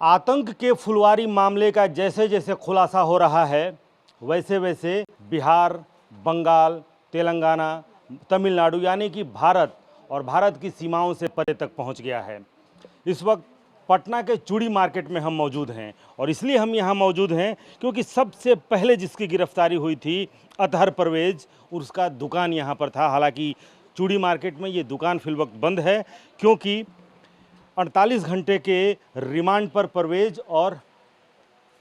आतंक के फुलवारी मामले का जैसे जैसे खुलासा हो रहा है वैसे वैसे बिहार, बंगाल, तेलंगाना, तमिलनाडु यानी कि भारत और भारत की सीमाओं से परे तक पहुंच गया है। इस वक्त पटना के चूड़ी मार्केट में हम मौजूद हैं और इसलिए हम यहाँ मौजूद हैं क्योंकि सबसे पहले जिसकी गिरफ्तारी हुई थी अतहर परवेज, उसका दुकान यहाँ पर था। हालांकि चूड़ी मार्केट में ये दुकान फिलवक्त बंद है क्योंकि 48 घंटे के रिमांड पर परवेज और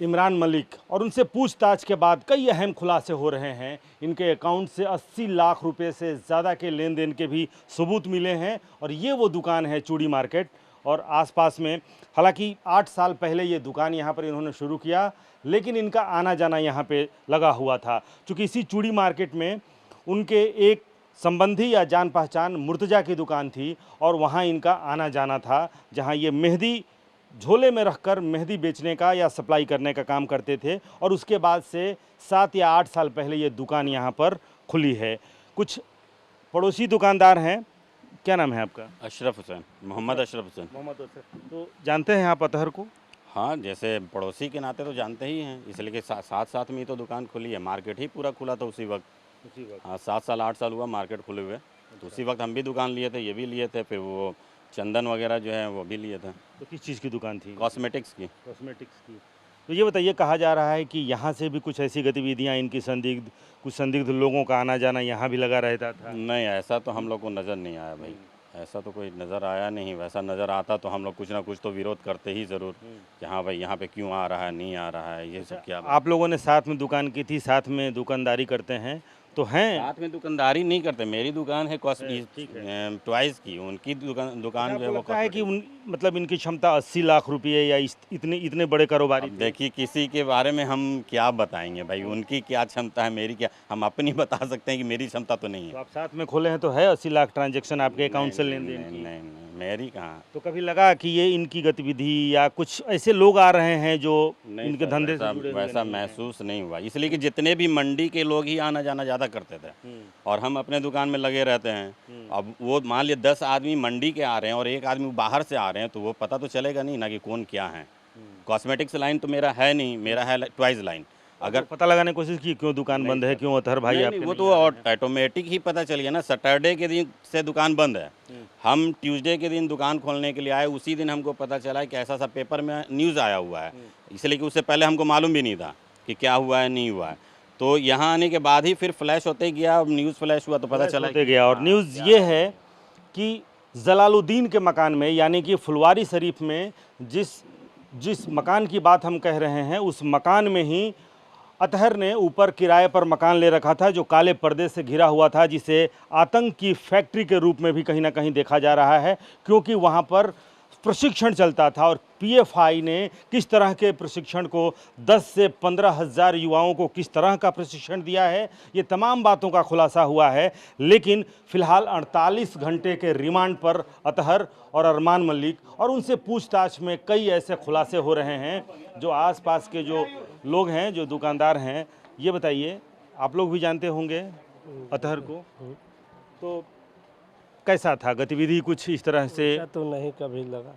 इमरान मलिक और उनसे पूछताछ के बाद कई अहम खुलासे हो रहे हैं। इनके अकाउंट से 80 लाख रुपए से ज़्यादा के लेन देन के भी सबूत मिले हैं और ये वो दुकान है चूड़ी मार्केट और आसपास में। हालांकि 8 साल पहले ये दुकान यहाँ पर इन्होंने शुरू किया, लेकिन इनका आना जाना यहाँ पे लगा हुआ था क्योंकि इसी चूड़ी मार्केट में उनके एक संबंधी या जान पहचान मुर्तजा की दुकान थी और वहाँ इनका आना जाना था, जहाँ ये मेहंदी झोले में रखकर मेहंदी बेचने का या सप्लाई करने का काम करते थे। और उसके बाद से 7 या 8 साल पहले ये दुकान यहाँ पर खुली है। कुछ पड़ोसी दुकानदार हैं। क्या नाम है आपका? अशरफ हुसैन, मोहम्मद अशरफ हुसैन। मोहम्मद हुसैन। तो जानते हैं आप अतहर को? हाँ, जैसे पड़ोसी के नाते तो जानते ही हैं, इसलिए कि साथ साथ में ही तो दुकान खुली है। मार्केट ही पूरा खुला था उसी वक्त। हाँ, 7 साल 8 साल हुआ मार्केट खुले हुए। तो उसी वक्त हम भी दुकान लिए थे, ये भी लिए थे, फिर वो चंदन वगैरह जो है वो भी लिए थे। तो किस चीज़ की दुकान थी? कॉस्मेटिक्स की। कॉस्मेटिक्स की। तो ये बताइए, कहा जा रहा है कि यहाँ से भी कुछ ऐसी गतिविधियाँ इनकी कुछ संदिग्ध लोगों का आना जाना यहाँ भी लगा रहता था? नहीं, ऐसा तो हम लोग को नज़र नहीं आया भाई, ऐसा तो कोई नज़र आया नहीं। वैसा नज़र आता तो हम लोग कुछ ना कुछ तो विरोध करते ही ज़रूर कि हाँ भाई यहाँ पे क्यों आ रहा है, नहीं आ रहा है, ये सब क्या। आप लोगों ने साथ में दुकान की थी, साथ में दुकानदारी करते हैं तो हैं? साथ में दुकानदारी नहीं करते। मेरी दुकान है टॉयज़ की, उनकी दुकान जो है वो है कि मतलब इनकी क्षमता 80 लाख रुपये या इतने बड़े कारोबारी थे? देखिए, किसी के बारे में हम क्या बताएंगे भाई, उनकी क्या क्षमता है, मेरी क्या, हम अपनी बता सकते हैं कि मेरी क्षमता तो नहीं है। तो आप साथ में खोले हैं तो है 80 लाख ट्रांजैक्शन आपके अकाउंट से लेन देन की? नहीं, मेरी कहाँ। तो कभी लगा कि ये इनकी गतिविधि या कुछ ऐसे लोग आ रहे हैं जो इनके धंधे से जुड़े हुए? वैसा महसूस नहीं हुआ, इसलिए कि जितने भी मंडी के लोग ही आना जाना ज़्यादा करते थे और हम अपने दुकान में लगे रहते हैं। अब वो मान लिया 10 आदमी मंडी के आ रहे हैं और एक आदमी बाहर से आ रहे हैं, तो वो पता तो चलेगा नहीं ना कि कौन क्या है। कॉस्मेटिक्स लाइन तो मेरा है नहीं, मेरा है टॉयज़ लाइन। अगर पता लगाने की कोशिश की क्यों दुकान बंद है, क्यों अतहर भाई आपके? वो तो ऑटोमेटिक ही पता चल गया ना। सैटरडे के दिन से दुकान बंद है, हम ट्यूसडे के दिन दुकान खोलने के लिए आए, उसी दिन हमको पता चला कि ऐसा सा पेपर में न्यूज़ आया हुआ है, इसलिए कि उससे पहले हमको मालूम भी नहीं था कि क्या हुआ है, नहीं हुआ है। तो यहाँ आने के बाद ही फिर फ्लैश होते गया, न्यूज़ फ्लैश हुआ तो पता चला गया। और न्यूज़ ये है कि जलालुद्दीन के मकान में, यानी कि फुलवारी शरीफ में जिस मकान की बात हम कह रहे हैं, उस मकान में ही अतहर ने ऊपर किराए पर मकान ले रखा था जो काले पर्दे से घिरा हुआ था, जिसे आतंक की फैक्ट्री के रूप में भी कहीं ना कहीं देखा जा रहा है क्योंकि वहाँ पर प्रशिक्षण चलता था। और पीएफआई ने किस तरह के प्रशिक्षण को 10 से 15 हज़ार युवाओं को किस तरह का प्रशिक्षण दिया है, ये तमाम बातों का खुलासा हुआ है। लेकिन फ़िलहाल 48 घंटे के रिमांड पर अतहर और अरमान मलिक, और उनसे पूछताछ में कई ऐसे खुलासे हो रहे हैं जो आसपास के जो लोग हैं, जो दुकानदार हैं। ये बताइए, आप लोग भी जानते होंगे अतहर को, तो कैसा था गतिविधि कुछ इस तरह से? तो नहीं कभी लगा।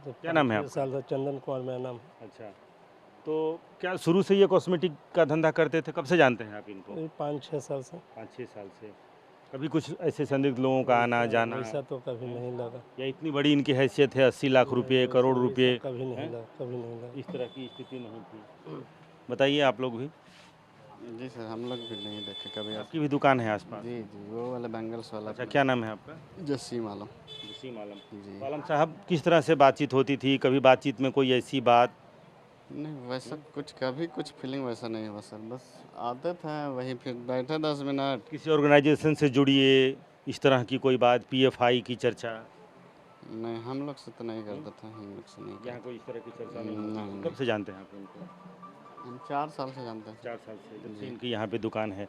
तो क्या नाम है आपका? साल से चंदन कुमार मेरा नाम। अच्छा, तो क्या शुरू से ये कॉस्मेटिक का धंधा करते थे? कब से जानते हैं आप इनको? 5-6 साल से। 5-6 साल से। कभी कुछ ऐसे संदिग्ध लोगों का आना जाना? ऐसा तो कभी नहीं लगा। या इतनी बड़ी इनकी हैसियत है, 80 लाख रुपये, करोड़ रुपये? कभी नहीं लगा, कभी नहीं लगा। इस तरह की स्थिति नहीं थी। बताइए आप लोग भी। जी सर, हम लोग भी नहीं देखे कभी। आपकी भी दुकान है आसपास? जी, वो वाला बैंगल्स वाला। अच्छा, क्या नाम है आपका? जसीम आलम। जसीम आलम जी। आलम साहब, किस तरह से बातचीत होती थी? कभी बातचीत में कोई ऐसी बात? नहीं, वैसा कभी कुछ फीलिंग वैसा नहीं हुआ सर। बस आते थे, वही फिर बैठे 10 मिनट। किसी ऑर्गेनाइजेशन से जुड़िए, इस तरह की कोई बात, पीएफआई की चर्चा? नहीं, हम लोग से तो नहीं करते थे, हम लोग से नहीं। यहाँ कोई इस तरह की चर्चा नहीं? नहीं। कब से जानते हैं आप उनको? हम 4 साल से जानते हैं। 4 साल से, जब से इनकी यहाँ पे दुकान है?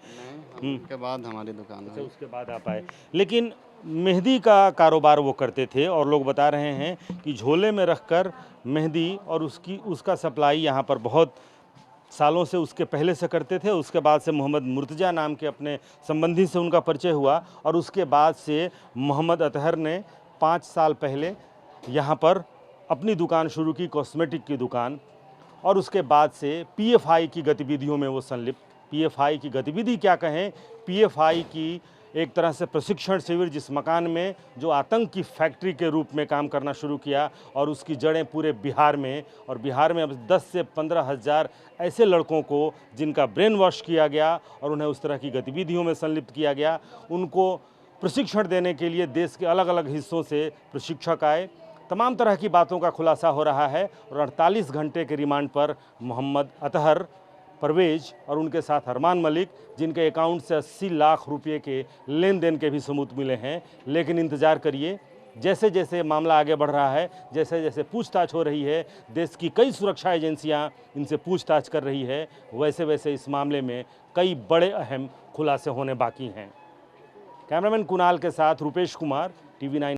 नहीं, उसके बाद हमारी दुकान अच्छा, है। उसके बाद आप आए। लेकिन मेहंदी का कारोबार वो करते थे और लोग बता रहे हैं कि झोले में रखकर मेहंदी और उसका सप्लाई यहाँ पर बहुत सालों से, उसके पहले से करते थे। उसके बाद से मोहम्मद मुर्तजा नाम के अपने संबंधी से उनका परिचय हुआ और उसके बाद से मोहम्मद अतहर ने 5 साल पहले यहाँ पर अपनी दुकान शुरू की, कॉस्मेटिक की दुकान, और उसके बाद से पीएफआई की गतिविधियों में वो संलिप्त। पीएफआई की गतिविधि क्या कहें, पीएफआई की एक तरह से प्रशिक्षण शिविर, जिस मकान में जो आतंक की फैक्ट्री के रूप में काम करना शुरू किया और उसकी जड़ें पूरे बिहार में, और बिहार में अब 10 से 15 हज़ार ऐसे लड़कों को जिनका ब्रेन वॉश किया गया और उन्हें उस तरह की गतिविधियों में संलिप्त किया गया, उनको प्रशिक्षण देने के लिए देश के अलग अलग हिस्सों से प्रशिक्षक आए। तमाम तरह की बातों का खुलासा हो रहा है और 48 घंटे के रिमांड पर मोहम्मद अतहर, परवेज और उनके साथ अरमान मलिक, जिनके अकाउंट से 80 लाख रुपए के लेन देन के भी सबूत मिले हैं। लेकिन इंतज़ार करिए, जैसे जैसे मामला आगे बढ़ रहा है, जैसे जैसे पूछताछ हो रही है, देश की कई सुरक्षा एजेंसियां इनसे पूछताछ कर रही है, वैसे वैसे इस मामले में कई बड़े अहम खुलासे होने बाकी हैं। कैमरामैन कुणाल के साथ रुपेश कुमार, TV9।